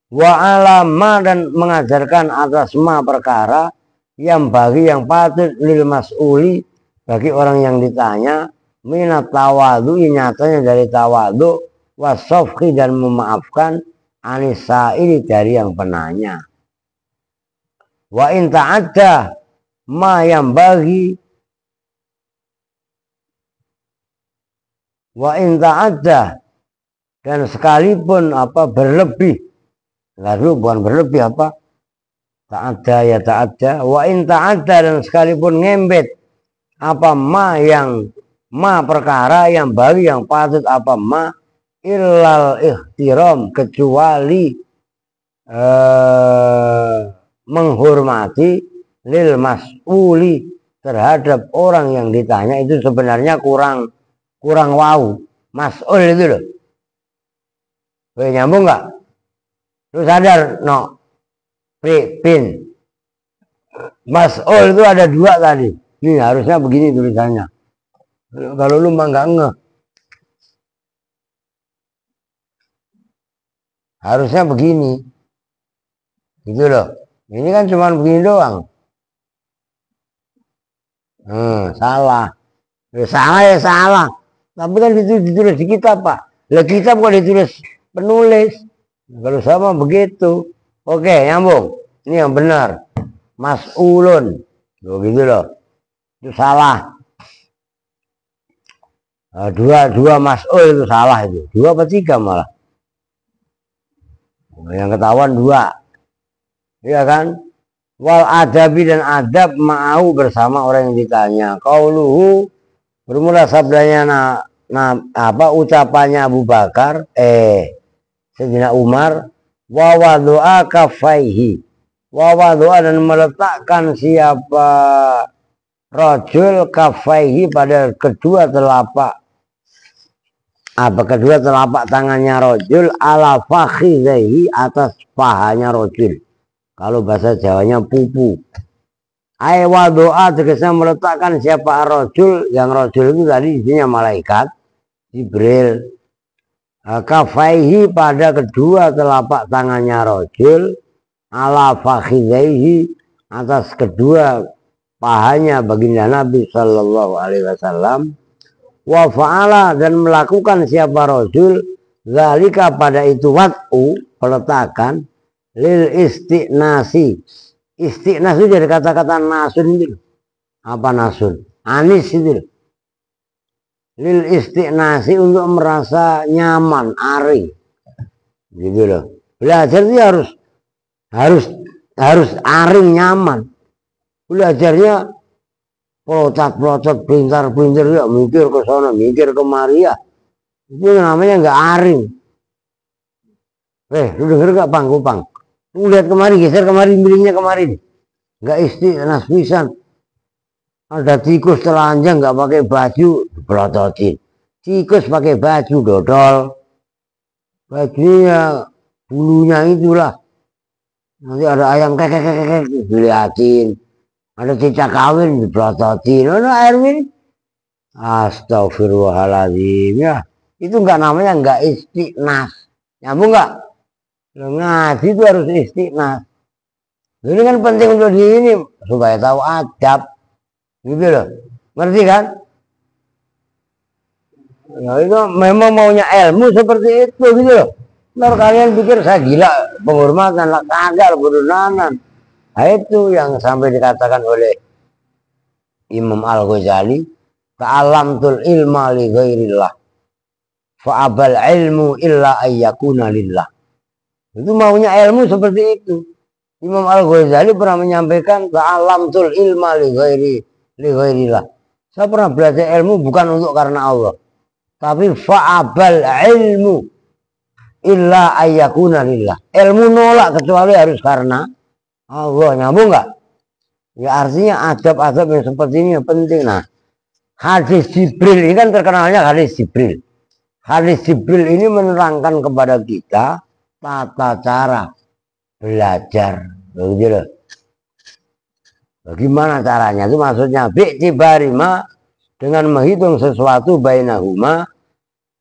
A: wa alama dan mengajarkan atas ma perkara yang bagi yang patut lil mas'uli bagi orang yang ditanya, minat tawadu nyatanya dari tawadu, wasofki dan memaafkan, anisa ini dari yang penanya. Wa in ta'adda ma yang bagi, wa in ta'adda dan sekalipun apa berlebih, lalu bukan berlebih apa, ta'adda ya ta'adda, wa in ta'adda dan sekalipun ngembet apa ma yang ma perkara yang bagi yang patut apa ma, illal ihtiram kecuali menghormati lil mas'uli terhadap orang yang ditanya. Itu sebenarnya kurang wow, mas'ul itu loh. Nyambung nggak? Lu sadar no? Pin mas'ul itu ada 2 tadi. Ini harusnya begini tulisannya. Kalau lu mah nggak ngeh, harusnya begini, gitu loh. Ini kan cuma begini doang. Salah. Salah ya salah. Tapi kan ditulis di kitab pak. Lah kitab kok ditulis penulis. Kalau sama begitu. Oke, nyambung. Ini yang benar. Mas'ulun. Loh gitu loh. Itu salah. Dua mas'ul itu salah itu. 2 apa 3 malah. Yang ketahuan 2. Iya kan? Wal adabi dan adab ma'au bersama orang yang ditanya. Qauluhu bermula sabdanya ucapannya Abu Bakar Sayyidina Umar, wa wadu'a kafaihi, wa wadu'a dan meletakkan siapa rajul kafaihi pada kedua telapak tangannya rajul ala fakhidhihi atas pahanya rajul. Kalau bahasa Jawanya pupu. Aywa doa tegasnya meletakkan siapa rojul, yang rojul itu tadi isinya malaikat Jibril. Kafaihi pada kedua telapak tangannya rojul, ala fakhidaihi atas kedua pahanya baginda Nabi Shallallahu Alaihi Wasallam. Wa fa'ala dan melakukan siapa rojul zalika pada itu wat'u peletakan lil istiqnasi. Istiqnas itu dari kata-kata nasun itu. Apa nasun? Anis itu. Lil istiqnasi untuk merasa nyaman, ari. Gitu loh. Belajar itu harus aring nyaman. Belajarnya pelotot-pelotot, pintar-pintar ya, mikir ke sana, mikir kemari ya. Itu namanya nggak aring. Lu denger gak Pang, Kupang? Lu lihat kemari, geser kemari, miringnya kemari. Nggak istiqnas pisan. Ada tikus telanjang nggak pakai baju, pelototin. Tikus pakai baju, dodol. Bajunya, bulunya itulah. Nanti ada ayam kekek dilihatin. Ada cicak kawin dipelototin. Nah, Erwin. Astagfirullahaladzim ya. Itu nggak namanya nggak istiqnas. Nyambung nggak? Ngaji itu harus istiqnas. Ini kan penting untuk di ini supaya tahu adab, gitu loh. Ngerti kan? Ya itu memang maunya ilmu seperti itu, gitu loh. Ntar kalian pikir saya gila penghormatan lah, kagak berdunanan. Nah, itu yang sampai dikatakan oleh Imam Al-Ghazali, ta'alamtul ilma li ghairillah, fa'abal ilmu illa ayyakuna lillah. Itu maunya ilmu seperti itu. Imam Al-Ghazali pernah menyampaikan ta'alamtul ilma li ghairillah. Saya pernah belajar ilmu bukan untuk karena Allah, tapi fa'abal ilmu illa ayyakuna lillah. Ilmu nolak kecuali harus karena Allah. Nyambung nggak? Ya artinya adab-adab yang seperti ini yang penting. Nah, hadis Jibril ini kan terkenalnya hadis Jibril. Hadis Jibril ini menerangkan kepada kita tata cara belajar. Begitu. Bagaimana caranya? Itu maksudnya bi'tibarima, dengan menghitung sesuatu bainahuma,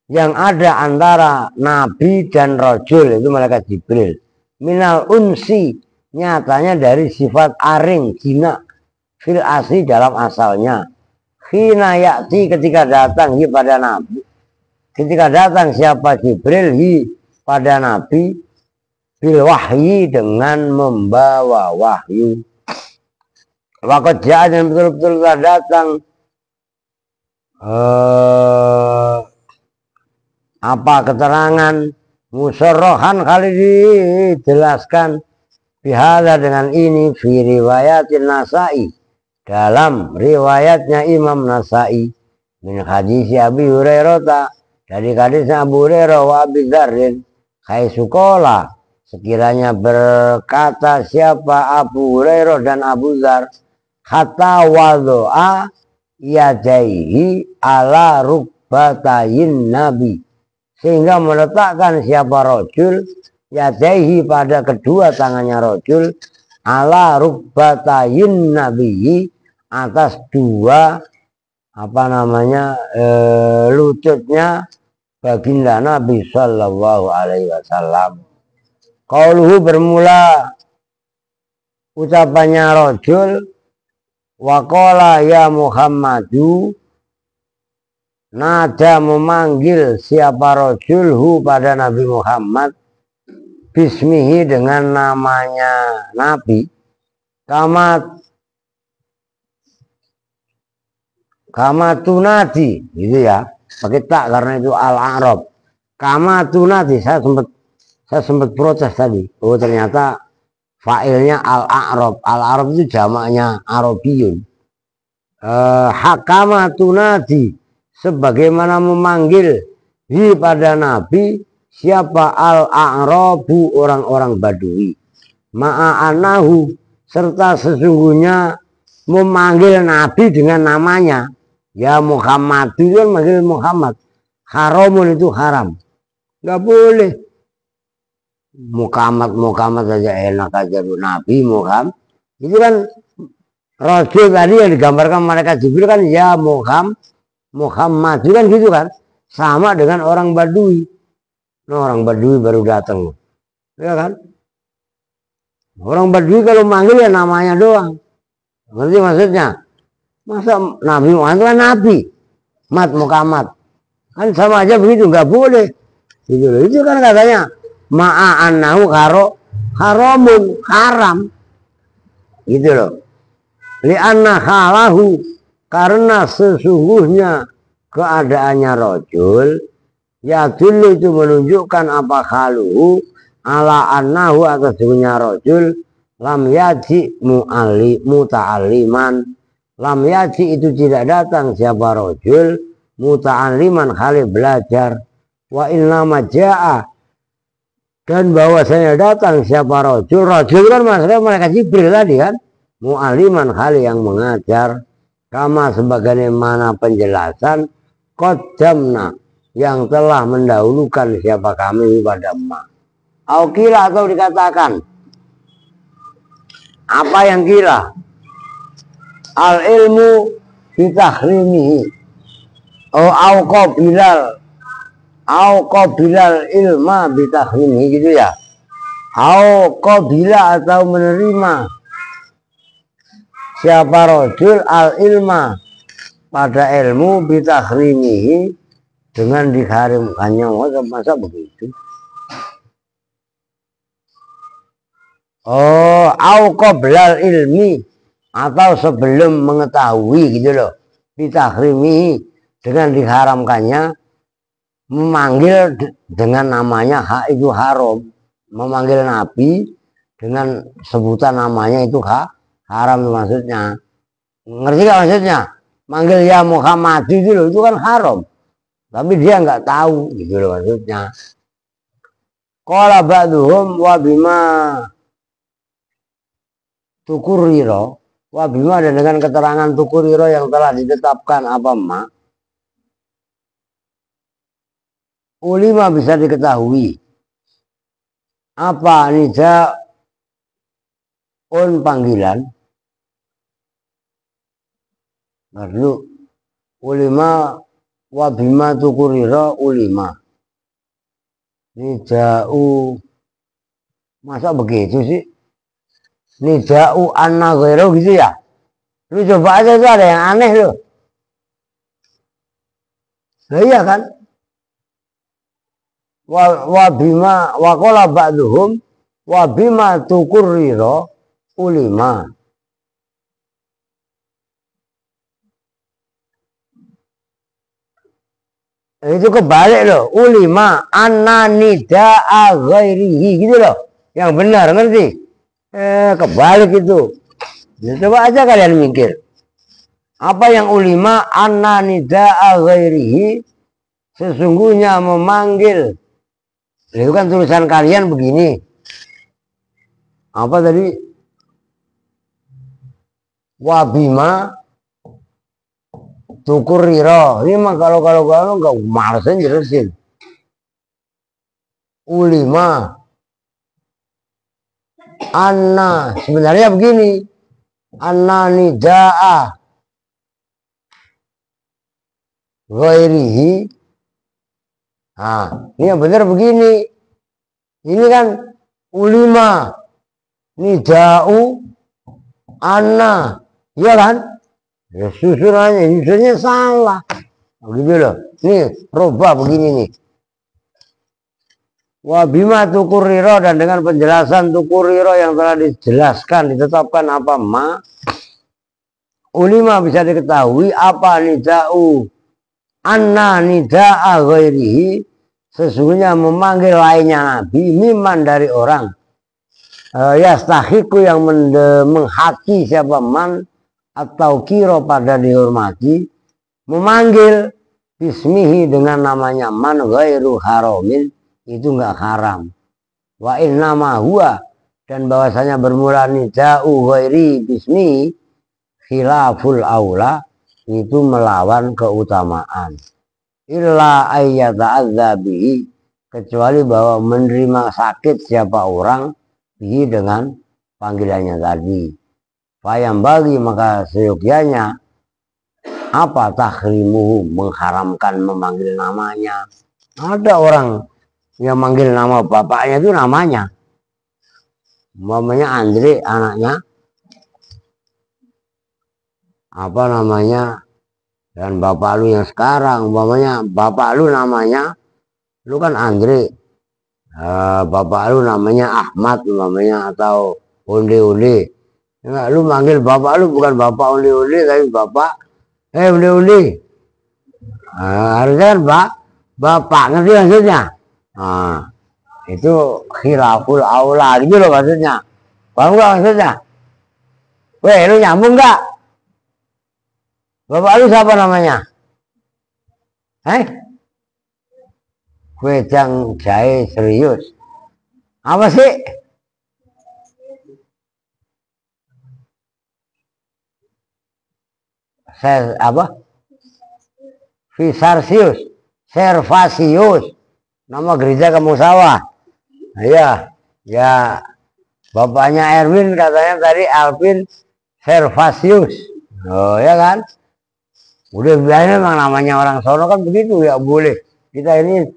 A: yang ada antara Nabi dan Rajul, itu malaikat Jibril. Minal unsi, nyatanya dari sifat aring, jina, fil asli dalam asalnya. Khina yakti, ketika datang hi pada Nabi. Ketika datang siapa Jibril hi pada Nabi, bil wahyi, dengan membawa wahyu. Waktu dan betul-betul datang apa keterangan musarrohan kali dijelaskan bihada dengan ini fi riwayatin Nasai, dalam riwayatnya Imam Nasai, min hadis Abi Hurairah, dari hadisnya Abu Hurairah wa Abi Dzarrin kaisukola, sekiranya berkata siapa Abu Hurairah dan Abu Dzar, hatta wadoa yadaihi ala rukbatayin Nabi, sehingga meletakkan siapa rojul yadaihi pada kedua tangannya rojul, ala rukbatayin Nabi, atas dua lututnya baginda Nabi Shallallahu Alaihi Wasallam. Qauluhu, bermula ucapannya rojul, waqala ya Muhammadu, nada memanggil siapa rojulhu pada Nabi Muhammad, bismihi dengan namanya Nabi, kama tunadi, gitu ya, pakai tak karena itu al-Arab. Kama tunadi, saya sempat protes tadi. Oh ternyata fa'ilnya al-A'rab. Al-Arab itu jamaknya Arabiyun. Hakama tunadi, sebagaimana memanggil hi pada Nabi siapa al-A'rabu, orang-orang Badui. Ma'anahu, serta sesungguhnya memanggil Nabi dengan namanya. Ya Muhammad, itu kan manggil Muhammad. Haramun, itu haram. Nggak boleh. Muhammad saja enak aja, Nabi Muhammad. Itu kan Rojul tadi yang digambarkan malaikat Jibril kan ya Muhammad kan gitu kan, sama dengan orang Badui. Nah, orang Badui baru datang, ya kan? Orang Badui kalau manggil ya namanya doang, ngerti maksudnya? Masa Nabi Muhammad kan Nabi, Muhammad kan sama aja begitu, nggak boleh. Gitu loh. Itu kan katanya ma'anahu haramun, haram, gitu loh. Li'anna halahu, karena sesungguhnya keadaannya rojul, ya dulu itu menunjukkan apa haluhu ala annahu atas sesungguhnya rojul lam yaji muta'aliman, lam yaji itu tidak datang siapa rojul muta'aliman kali belajar, wa innama ja'a dan bahwasanya datang siapa rojul kan maksudnya malaikat Jibril tadi kan, mu'aliman kali yang mengajar, kama sebagaimana penjelasan qaddamna yang telah mendahulukan siapa kami pada ma. Au kira atau dikatakan apa yang kira? Al ilmu bitahrimihi au qabilal ilma bitahrimihi gitu ya. Au qabila atau menerima siapa rojul al ilma pada ilmu bitahrimihi dengan diharamkannya. Masa begitu? Oh, au qablal ilmi atau sebelum mengetahui gitu loh, bitahrimihi dengan diharamkannya, memanggil dengan namanya itu haram, memanggil Nabi dengan sebutan namanya itu haram maksudnya. Ngerti gak maksudnya? Manggil ya Muhammad itu loh, itu kan haram. Tapi dia nggak tahu gitu loh maksudnya. Qala ba'duhum wa bima tukuriro, wa bima dan dengan keterangan tukuriro yang telah ditetapkan apa ma. Ulima bisa diketahui. Apa nida on panggilan. Lalu ulima wa bima tukuriro ulima. Nida'u, masa begitu sih? Nida'u anna ghairu gitu ya? Lu coba aja, itu ada yang aneh loh. Nah, iya kan? Wa bima wa qala ba'duhum wa bima tukuriro ulima. Itu kebalik loh, ulima anna nida'a ghairihi gitu loh, yang benar, ngerti? Kebalik itu. Ya, coba aja kalian mikir, apa yang ulima anna nida'a ghairihi, sesungguhnya memanggil. Itu kan tulisan kalian begini, apa tadi? Wabima tukuriro, ini mah kalau nggak malesin jelasin. Ulima anna, sebenarnya begini, anna nida'a ghairihi. Nah, ini yang benar begini. Ini kan ulima nida'u anna, iya kan? Ya susunannya salah. Begitu loh. Nih, robah begini nih. Wa bima tukuriro, dan dengan penjelasan tukuriro yang telah dijelaskan, ditetapkan apa ma. Ulima bisa diketahui apa nida'u anna nida'a ghairihi, sesungguhnya memanggil lainnya Nabi, miman dari orang. Yastahiku yang menghaki siapa man, atau kiro pada dihormati, memanggil bismihi dengan namanya man ghairu haramin, itu enggak haram. Wa innama huwa, dan bahwasanya bermula nida'u ghairi bismi khilaful aula, itu melawan keutamaan. Illa ayyata'adzabihi, kecuali bahwa menerima sakit siapa orang bihi dengan panggilannya tadi. Payam bagi maka seyogianya apa tahrimuhu, mengharamkan memanggil namanya. Ada orang yang manggil nama bapaknya itu namanya. Umpamanya Andre anaknya apa namanya, dan bapak lu yang sekarang umpamanya bapak lu namanya, lu kan Andre, bapak lu namanya Ahmad umpamanya atau Onde-Onde. Enggak, lu manggil bapak lu bukan bapak Onde-Onde tapi bapak Onde-Onde. Harusnya kan bapak, ngerti maksudnya? Nah, itu khilaful aula gitu loh maksudnya. Paham gak maksudnya? Weh, lu nyambung gak? Bapak lu siapa namanya? Wedang jahe serius. Apa sih? Apa? Visarsius, Servasius. Nama gereja kamu sawah. Iya, ya bapaknya Erwin katanya tadi Alvin Servasius. Oh ya kan? Udah biasanya memang namanya orang sono kan begitu ya, boleh. Kita ini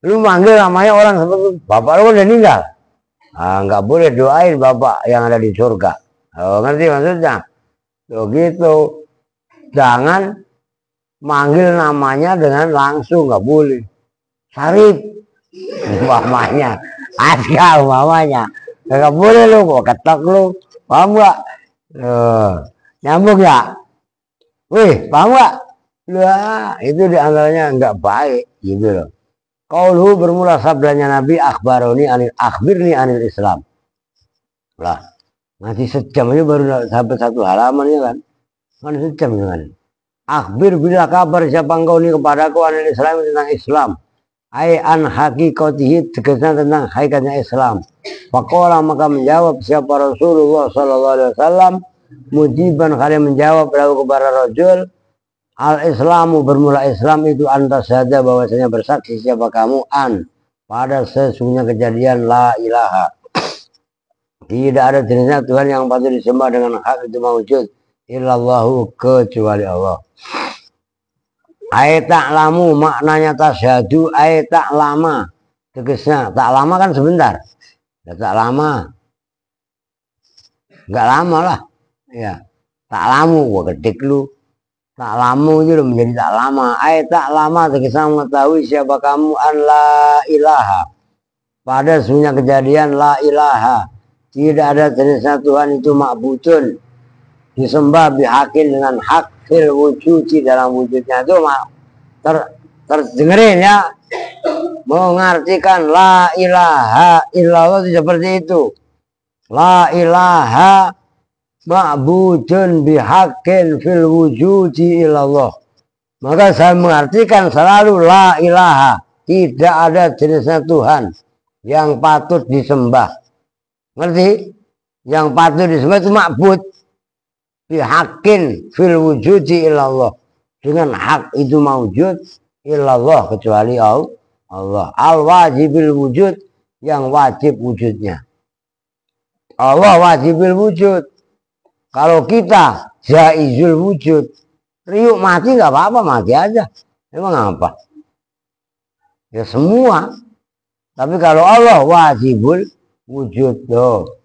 A: lu manggil namanya orang seperti bapak lu udah meninggal. Nggak boleh doain bapak yang ada di surga. Oh, ngerti maksudnya? Tuh gitu. Jangan manggil namanya dengan langsung, nggak boleh. Sarip umpamanya, Aska umpamanya, nggak boleh lu, mau ketok lu, paham nggak? Nyambung ya? Wih, paham nggak? Lah, itu diantaranya nggak baik, gitu loh. Qauluhu bermula sabdanya Nabi, akhbirni anil Islam. Lah, ngaji sejam aja baru sampai satu halaman ya kan? Kan sejam kan? Akhbir, bila kabar siapa engkau ini kepadaku anil Islam, tentang Islam. An hakikatihi, tegasnya tentang hakikatnya Islam. Faqala, maka menjawab siapa Rasulullah sallallahu alaihi wasallam, mujiban, kalian menjawab lalu kepada rajul, al-Islamu, bermula Islam itu antas saja bahwasanya bersaksi siapa kamu pada sesungguhnya kejadian la ilaha, tidak ada jenisnya Tuhan yang patut disembah dengan hak itu mawujud illallahu, kecuali Allah. Tak lamu maknanya tasyhadu, tak lama, tegasnya tak lama kan sebentar ya, tak lama nggak lama lah ya, tak lamu gua ketik lu, tak lamu itu menjadi tak lama. Tak lama tegasnya mengetahui siapa kamu la ilaha, pada sesungguhnya kejadian la ilaha, tidak ada jenisnya Tuhan itu ma'budun, disembah bihakin dengan hak, fil wujudi, dalam wujudnya itu terdengerin ya, mengartikan la ilaha illallah itu seperti itu. La ilaha ma'budun bihakin fil wujudi illallah. Maka saya mengartikan selalu la ilaha, tidak ada jenisnya Tuhan yang patut disembah. Ngerti? Yang patut disembah itu ma'bud bihakin fil wujudi illallah, dengan hak itu mawujud illallah, kecuali Allah. Al-wajibil wujud, yang wajib wujudnya. Allah wajibil wujud. Kalau kita jaizul wujud, riuk mati nggak apa-apa, mati aja. Emang apa? Ya semua. Tapi kalau Allah wajibul wujud tuh.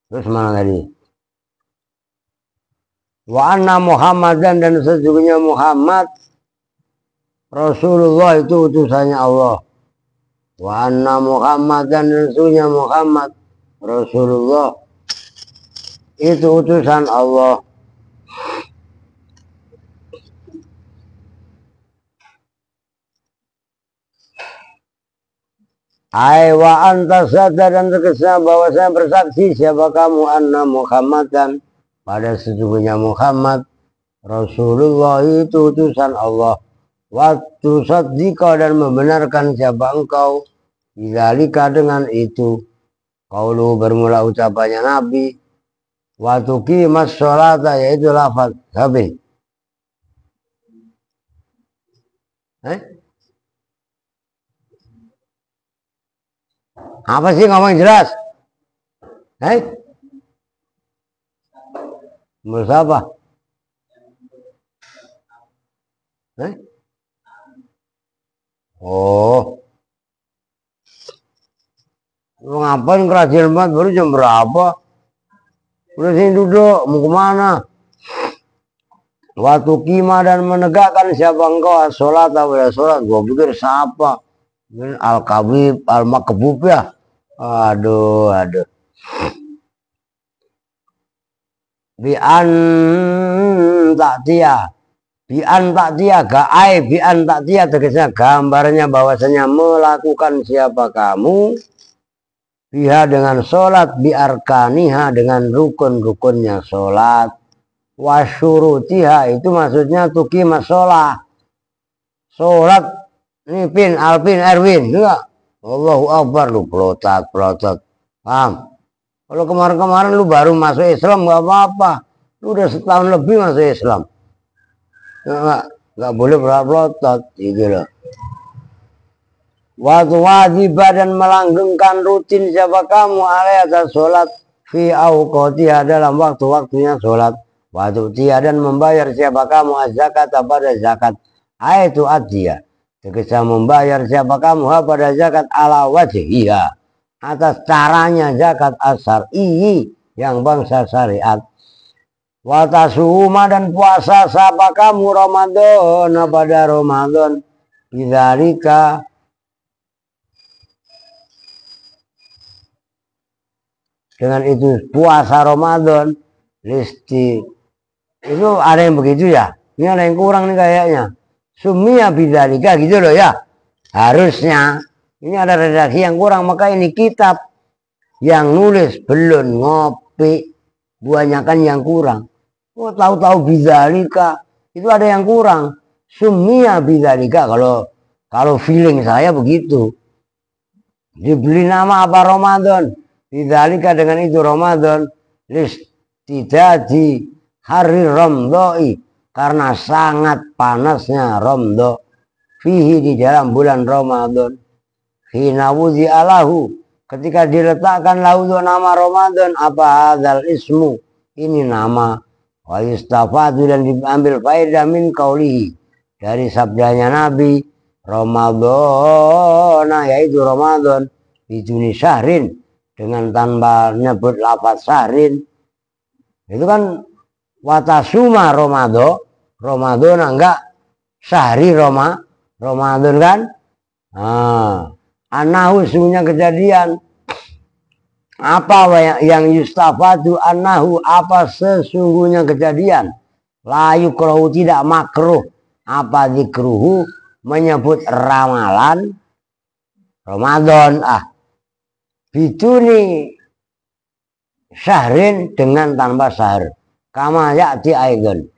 A: Terus mana tadi? Wa anna Muhammadan, dan sesungguhnya Muhammad Rasulullah itu utusannya Allah. Wa anna Muhammadan, dan sesungguhnya Muhammad Rasulullah itu utusan Allah. Wa anta sadar, dan terkesan bahwa saya bersaksi siapa kamu anna Muhammadan, pada sesungguhnya Muhammad Rasulullah itu utusan Allah. Waktu saddiqa, dan membenarkan siapa engkau bidzalika, dengan itu. Qaulu, bermula ucapannya Nabi, wa tuqimas sholata, yaitu lafaz habis. Apa sih ngomong jelas? Eh, menurut apa? Eh? Oh, lu ngapain kerajaan banget? Baru jam berapa? Udah sini duduk, mau kemana? Waktu kima dan menegakkan siapa engkau sholat atau sholat? Gua pikir siapa? Al-Kabib, Al-Makbub ya. Aduh, aduh. Bi'an taktia. Bi'an taktia, ga'ai bi'an taktia. Tegasnya gambarnya bahwasanya melakukan siapa kamu. Biha dengan sholat, biarkaniha dengan rukun-rukunnya sholat. Wasyurutiha itu maksudnya tukima sholat. Sholat ini Pin, Alpin, Erwin juga. Allahu Akbar lu pelotot. Paham? Kalau kemarin-kemarin lu baru masuk Islam nggak apa-apa. Lu udah setahun lebih masuk Islam. Nggak boleh pelotot gitu loh. Waktu wajib dan melanggengkan rutin siapa kamu alai atas sholat fi auqatiha dalam waktu-waktunya sholat. Waktu dia dan membayar siapa kamu zakat pada zakat. Itu adiyah. Ketika membayar siapa kamu pada zakat ala wajhiha. Atas caranya zakat asar-i yang bangsa syariat. Watasuma dan puasa siapa kamu Ramadan pada Ramadan. Bidzalika dengan itu puasa Ramadan listi itu ada yang begitu ya. Ini ada yang kurang nih kayaknya. Sumia bidzalika gitu loh ya. Harusnya ini ada redaksi yang kurang, maka ini kitab yang nulis belum ngopi banyakan yang kurang. Oh, tahu-tahu bidzalika itu ada yang kurang. Sumia bidzalika kalau feeling saya begitu. Dibeli nama apa Ramadan? Bidzalika dengan itu Ramadan tidak di hari Ramdhoi karena sangat panasnya Ramdho fihi di dalam bulan Ramadan. Hina wudhi alahu ketika diletakkan lahu nama Ramadan apa hadzal ismu ini nama wa yustafadu dan diambil faedah min qaulihi dari sabdanya Nabi Ramadan yaitu Ramadan biduni syahrin dengan tanpa nyebut lafaz syahrin itu kan watasuma Ramadan enggak syahri Ramadan kan anahu sesungguhnya kejadian apa yang yustafadu anahu apa sesungguhnya kejadian layu kalau tidak makruh apa zikruhu menyebut ramalan Ramadan biduni syahrin dengan tanpa syahr kama ya'ti aidan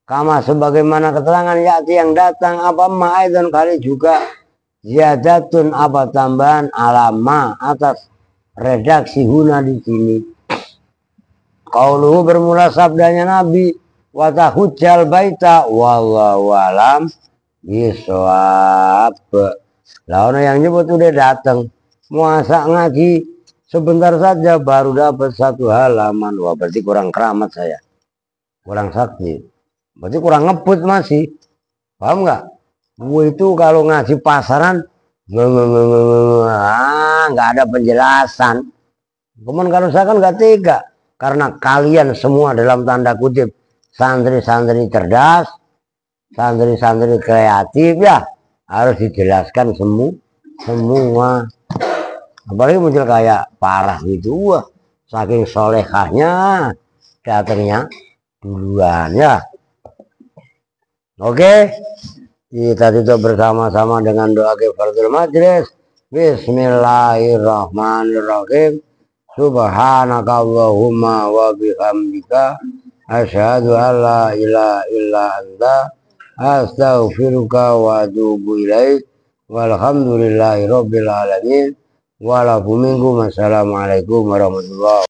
A: kama sebagaimana keterangan ya'ti yang datang apa ma aidan kali juga ziyadatun apa tambahan alama atas redaksi huna di sini qauluhu bermula sabdanya Nabi wa tahujjal baita wallahu alam bisawab. Lah orang yang nyebut udah datang muasa ngaji sebentar saja baru dapat satu halaman. Wah berarti kurang keramat saya, kurang sakti, berarti kurang ngebut masih. Paham nggak? Gue itu kalau ngaji pasaran nggak ada penjelasan. Kemudian kalau saya kan nggak tega karena kalian semua dalam tanda kutip santri-santri cerdas, santri-santri kreatif ya harus dijelaskan semua. Apalagi muncul kayak parah gitu, wah saking solehahnya datangnya duluan ya. Oke, kita tutup bersama-sama dengan doa kifaratul majlis. Bismillahirrahmanirrahim. Subhanakallahumma wa bihamdika asyhadu an la ilaha illa anta astaghfiruka wa atubu ilaik. Walhamdulillahi rabbil alamin. Walaupun minggu. Assalamualaikum warahmatullahi wabarakatuh.